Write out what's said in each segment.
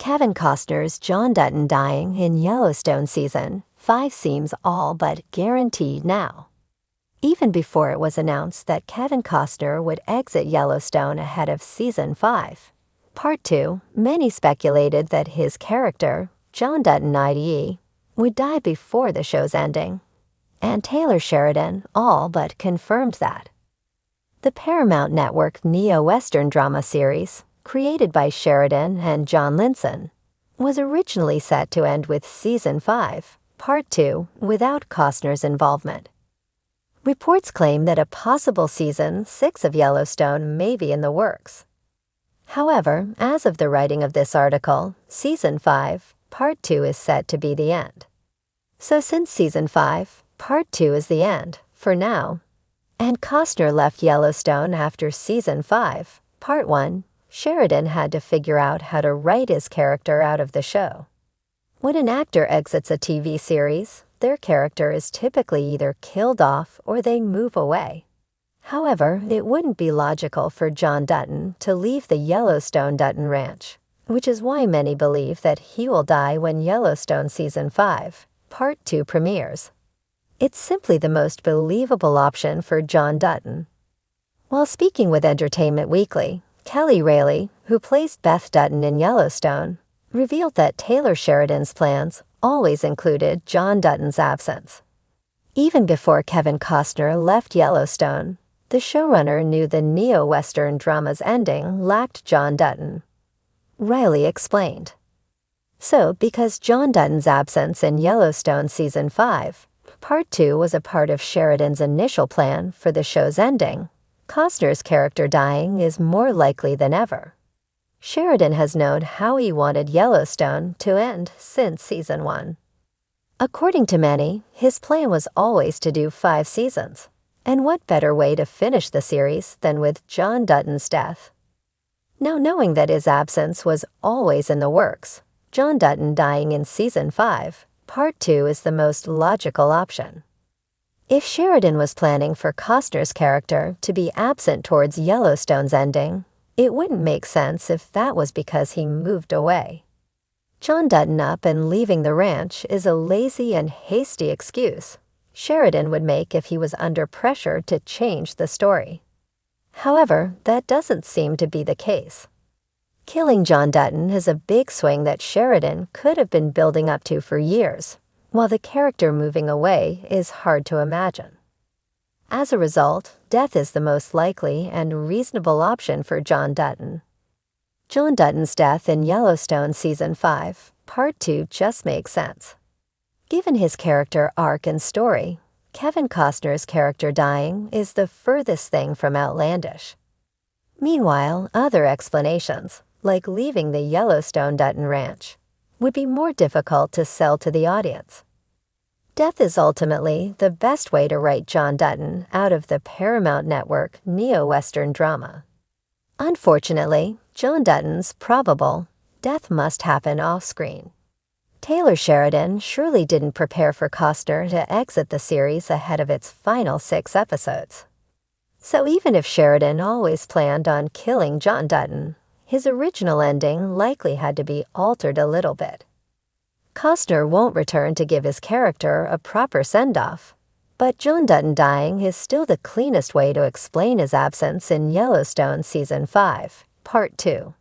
Kevin Costner's John Dutton dying in Yellowstone Season 5 seems all but guaranteed now. Even before it was announced that Kevin Costner would exit Yellowstone ahead of Season 5, Part 2, many speculated that his character, John Dutton IDE, would die before the show's ending. And Taylor Sheridan all but confirmed that. The Paramount Network neo-Western drama series, created by Sheridan and John Linson, was originally set to end with Season 5, Part 2, without Costner's involvement. Reports claim that a possible Season 6 of Yellowstone may be in the works. However, as of the writing of this article, Season 5, Part 2 is set to be the end. So since Season 5, Part 2 is the end, for now, and Costner left Yellowstone after Season 5, Part 1, Sheridan had to figure out how to write his character out of the show. When an actor exits a TV series, their character is typically either killed off or they move away. However, it wouldn't be logical for John Dutton to leave the Yellowstone Dutton Ranch, which is why many believe that he will die when Yellowstone Season 5, Part 2 premieres. It's simply the most believable option for John Dutton. While speaking with Entertainment Weekly, Kelly Rayleigh, who plays Beth Dutton in Yellowstone, revealed that Taylor Sheridan's plans always included John Dutton's absence. Even before Kevin Costner left Yellowstone, the showrunner knew the neo-Western drama's ending lacked John Dutton. Riley explained. So, because John Dutton's absence in Yellowstone Season 5, Part 2 was a part of Sheridan's initial plan for the show's ending, Costner's character dying is more likely than ever. Sheridan has known how he wanted Yellowstone to end since Season 1. According to many, his plan was always to do 5 seasons, and what better way to finish the series than with John Dutton's death? Now, knowing that his absence was always in the works, John Dutton dying in Season 5, Part 2 is the most logical option. If Sheridan was planning for Costner's character to be absent towards Yellowstone's ending, it wouldn't make sense if that was because he moved away. John Dutton up and leaving the ranch is a lazy and hasty excuse Sheridan would make if he was under pressure to change the story. However, that doesn't seem to be the case. Killing John Dutton is a big swing that Sheridan could have been building up to for years, while the character moving away is hard to imagine. As a result, death is the most likely and reasonable option for John Dutton. John Dutton's death in Yellowstone Season 5, Part 2 just makes sense. Given his character arc and story, Kevin Costner's character dying is the furthest thing from outlandish. Meanwhile, other explanations, like leaving the Yellowstone Dutton Ranch, would be more difficult to sell to the audience. Death is ultimately the best way to write John Dutton out of the Paramount Network neo-Western drama. Unfortunately, John Dutton's probable death must happen off-screen. Taylor Sheridan surely didn't prepare for Costner to exit the series ahead of its final 6 episodes. So even if Sheridan always planned on killing John Dutton, his original ending likely had to be altered a little bit. Costner won't return to give his character a proper send-off, but John Dutton dying is still the cleanest way to explain his absence in Yellowstone Season 5, Part 2.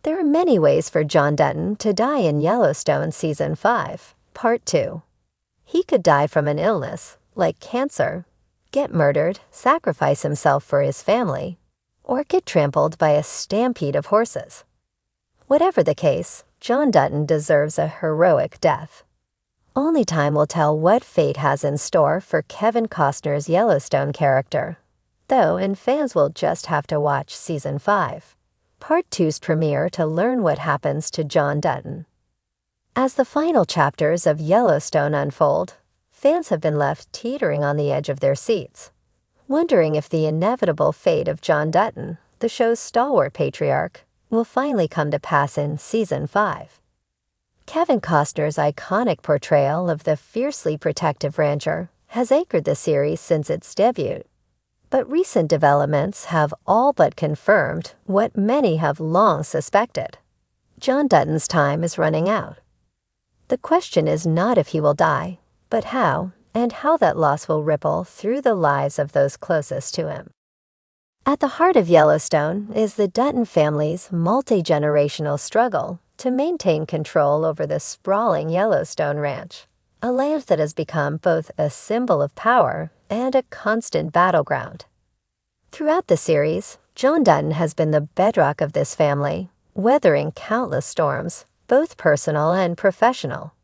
There are many ways for John Dutton to die in Yellowstone Season 5, Part 2. He could die from an illness, like cancer, get murdered, sacrifice himself for his family, or get trampled by a stampede of horses. Whatever the case, John Dutton deserves a heroic death. Only time will tell what fate has in store for Kevin Costner's Yellowstone character, though, and fans will just have to watch Season 5, Part 2's premiere to learn what happens to John Dutton. As the final chapters of Yellowstone unfold, fans have been left teetering on the edge of their seats, wondering if the inevitable fate of John Dutton, the show's stalwart patriarch, will finally come to pass in Season 5. Kevin Costner's iconic portrayal of the fiercely protective rancher has anchored the series since its debut. But recent developments have all but confirmed what many have long suspected. John Dutton's time is running out. The question is not if he will die, but how, and how that loss will ripple through the lives of those closest to him. At the heart of Yellowstone is the Dutton family's multi-generational struggle to maintain control over the sprawling Yellowstone Ranch, a land that has become both a symbol of power and a constant battleground. Throughout the series, John Dutton has been the bedrock of this family, weathering countless storms, both personal and professional.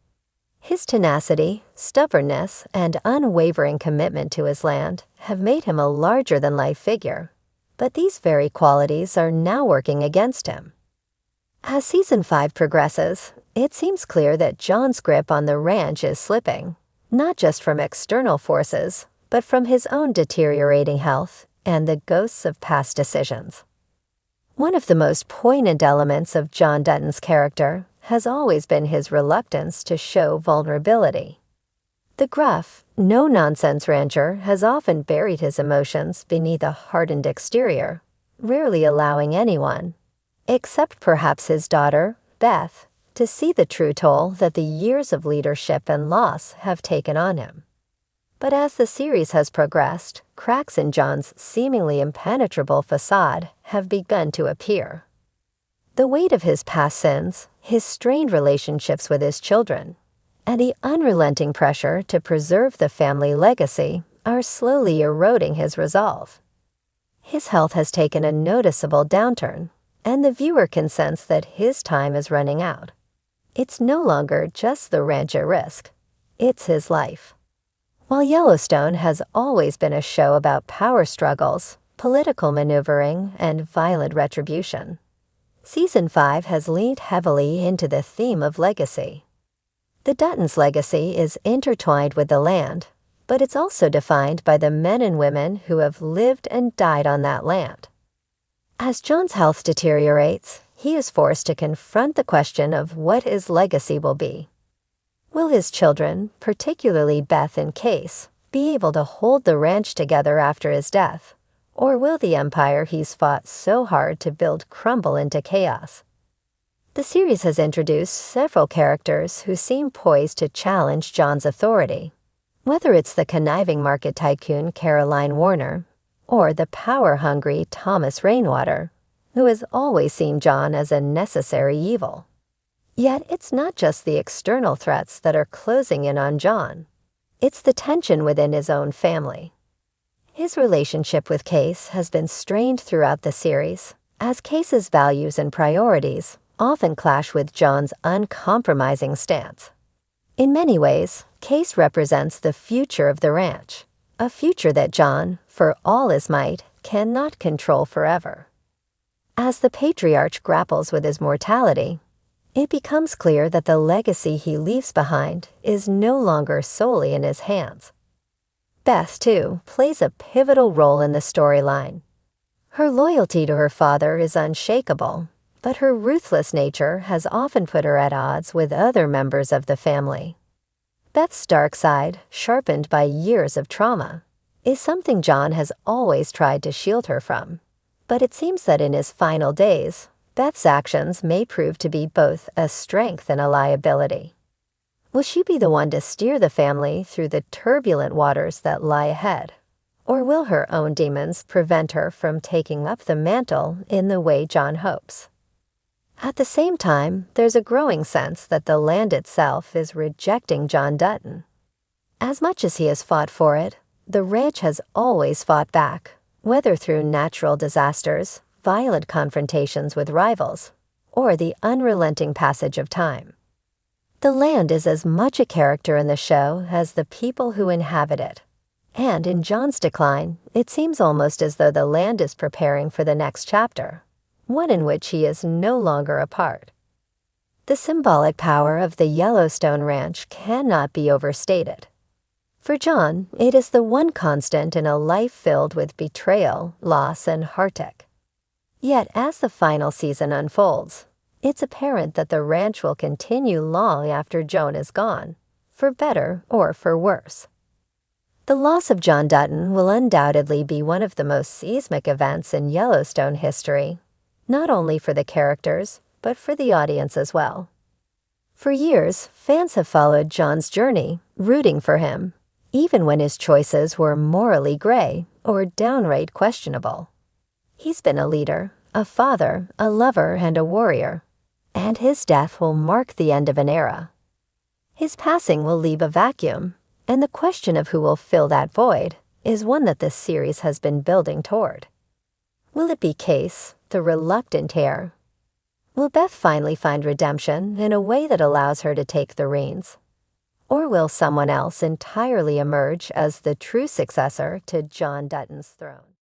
His tenacity, stubbornness, and unwavering commitment to his land have made him a larger-than-life figure, but these very qualities are now working against him. As Season 5 progresses, it seems clear that John's grip on the ranch is slipping, not just from external forces, but from his own deteriorating health and the ghosts of past decisions. One of the most poignant elements of John Dutton's character has always been his reluctance to show vulnerability. The gruff, no-nonsense rancher has often buried his emotions beneath a hardened exterior, rarely allowing anyone, except perhaps his daughter, Beth, to see the true toll that the years of leadership and loss have taken on him. But as the series has progressed, cracks in John's seemingly impenetrable facade have begun to appear. The weight of his past sins, his strained relationships with his children, and the unrelenting pressure to preserve the family legacy are slowly eroding his resolve. His health has taken a noticeable downturn, and the viewer can sense that his time is running out. It's no longer just the ranch at risk. It's his life. While Yellowstone has always been a show about power struggles, political maneuvering, and violent retribution, Season 5 has leaned heavily into the theme of legacy. The Duttons' legacy is intertwined with the land, but it's also defined by the men and women who have lived and died on that land. As John's health deteriorates, he is forced to confront the question of what his legacy will be. Will his children, particularly Beth and Case, be able to hold the ranch together after his death, or will the empire he's fought so hard to build crumble into chaos? The series has introduced several characters who seem poised to challenge John's authority, whether it's the conniving market tycoon Caroline Warner or the power-hungry Thomas Rainwater, who has always seen John as a necessary evil. Yet it's not just the external threats that are closing in on John. It's the tension within his own family. His relationship with Case has been strained throughout the series, as Case's values and priorities often clash with John's uncompromising stance. In many ways, Case represents the future of the ranch, a future that John, for all his might, cannot control forever. As the patriarch grapples with his mortality, it becomes clear that the legacy he leaves behind is no longer solely in his hands. Beth, too, plays a pivotal role in the storyline. Her loyalty to her father is unshakable, but her ruthless nature has often put her at odds with other members of the family. Beth's dark side, sharpened by years of trauma, is something John has always tried to shield her from. But it seems that in his final days, Beth's actions may prove to be both a strength and a liability. Will she be the one to steer the family through the turbulent waters that lie ahead? Or will her own demons prevent her from taking up the mantle in the way John hopes? At the same time, there's a growing sense that the land itself is rejecting John Dutton. As much as he has fought for it, the ranch has always fought back, whether through natural disasters, violent confrontations with rivals, or the unrelenting passage of time. The land is as much a character in the show as the people who inhabit it. And in John's decline, it seems almost as though the land is preparing for the next chapter, one in which he is no longer a part. The symbolic power of the Yellowstone Ranch cannot be overstated. For John, it is the one constant in a life filled with betrayal, loss, and heartache. Yet as the final season unfolds, it's apparent that the ranch will continue long after Joan is gone, for better or for worse. The loss of John Dutton will undoubtedly be one of the most seismic events in Yellowstone history, not only for the characters, but for the audience as well. For years, fans have followed Jon's journey, rooting for him, even when his choices were morally gray or downright questionable. He's been a leader, a father, a lover, and a warrior, and his death will mark the end of an era. His passing will leave a vacuum, and the question of who will fill that void is one that this series has been building toward. Will it be Case, the reluctant heir? Will Beth finally find redemption in a way that allows her to take the reins? Or will someone else entirely emerge as the true successor to John Dutton's throne?